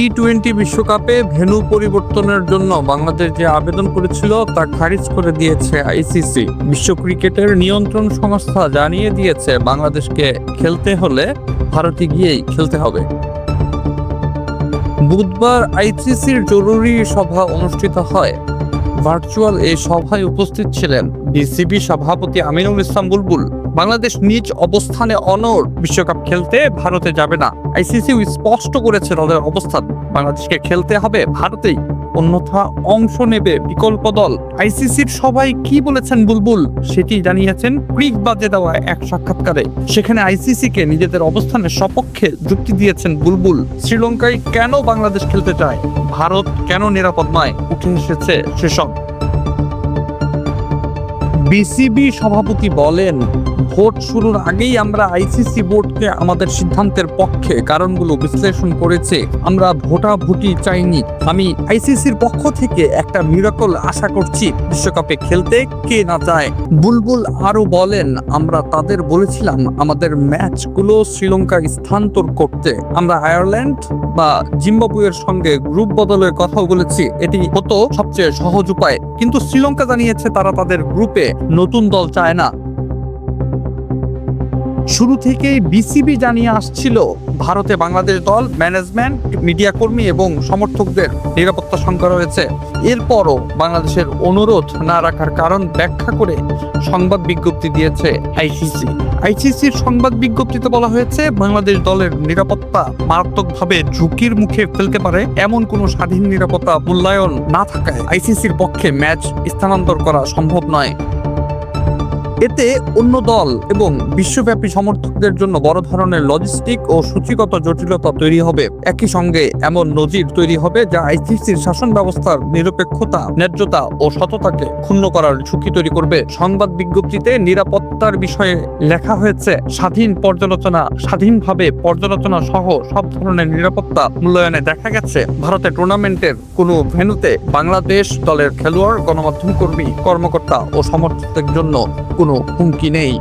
টি-20 বিশ্বকাপে ভেন্যু পরিবর্তনের জন্য বাংলাদেশ যে আবেদন করেছিল তা খারিজ করে দিয়েছে আইসিসি। বিশ্ব ক্রিকেটের নিয়ন্ত্রণ সংস্থা জানিয়ে দিয়েছে বাংলাদেশকে খেলতে হলে ভারতে গিয়েই খেলতে হবে। বুধবার আইসিসির জরুরি সভা অনুষ্ঠিত হয়। ভার্চুয়াল এই সভায় উপস্থিত ছিলেন বিসিবি সভাপতি আমিনুল ইসলাম বুলবুল। বাংলাদেশ নিজ অবস্থানে অনড়, বিশ্বকাপ খেলতে ভারতে যাবে না। আইসিসি স্পষ্ট করেছে তাদের অবস্থান, বাংলাদেশকে খেলতে হবে ভারতেই, অন্যথা অংশ নেবে বিকল্প দল। আইসিসির সবাই কি বলেছেন বুলবুল সেটি জানিয়েছেন ক্রিক বাজে দেওয়া এক সাক্ষাৎকারে। সেখানে আইসিসিকে নিজেদের অবস্থানের সপক্ষে যুক্তি দিয়েছেন বুলবুল। শ্রীলঙ্কায় কেন বাংলাদেশ খেলতে চায়, ভারত কেন নিরাপদ নয়, উঠে এসেছে সেসব। বিসিবি সভাপতি বলেন, ভোট শুরুর আগেই আমরা আইসিসি বোর্ডকে আমাদের সিদ্ধান্তের পক্ষে কারণগুলো বিশ্লেষণ করেছে। আমরা ভোটাভুটি চাইনি। আমি আইসিসির পক্ষ থেকে একটা মিরাকল আশা করছি, বিশ্বকাপে খেলতে কে না চায়। বুলবুল আরো বলেন, আমরা তাদের বলেছিলাম আমাদের ম্যাচগুলো শ্রীলঙ্কায় স্থানান্তর করতে। আমরা আয়ারল্যান্ড বা জিম্বাবুয়ের সঙ্গে গ্রুপ বদলের কথাও বলেছি, এটি হতো সবচেয়ে সহজ উপায়। কিন্তু শ্রীলঙ্কা জানিয়েছে তারা তাদের গ্রুপে নতুন দল চায় না। শুরু থেকেই বিসিবি জানিয়ে আসছিল ভারতে বাংলাদেশ দল, ম্যানেজমেন্ট, মিডিয়া কর্মী এবং সমর্থকদের নিরাপত্তা শঙ্কা রয়েছে। এরপরও বাংলাদেশের অনুরোধ না রাখার কারণ ব্যাখ্যা করে সংবাদ বিজ্ঞপ্তি দিয়েছে আইসিসি। আইসিসির সংবাদ বিজ্ঞপ্তিতে বলা হয়েছে, বাংলাদেশ দলের নিরাপত্তা মারাত্মকভাবে ঝুঁকির মুখে ফেলতে পারে এমন কোনো স্বাধীন নিরাপত্তা মূল্যায়ন না থাকায় আইসিসির পক্ষে ম্যাচ স্থানান্তর করা সম্ভব নয়। এতে অন্য দল এবং বিশ্বব্যাপী সমর্থকদের জন্য বড় ধরনের লজিস্টিক ও সূচিগত জটিলতা তৈরি হবে। একই সঙ্গে এমন নজির তৈরি হবে যা আইসিসির শাসন ব্যবস্থার নিরপেক্ষতা, ন্যায্যতা ও সততাকে ক্ষুণ্ণ করার ঝুঁকি তৈরি করবে। সংবাদ বিজ্ঞপ্তিতে নিরাপত্তার বিষয়ে লেখা হয়েছে, স্বাধীনভাবে পর্যালোচনা সহ সব ধরনের নিরাপত্তা মূল্যায়নে দেখা গেছে ভারতের টুর্নামেন্টের কোনো ভেন্যুতে বাংলাদেশ দলের খেলোয়াড়, গণমাধ্যম কর্মী, কর্মকর্তা ও সমর্থকদের জন্য কোনো হুমকি নেই।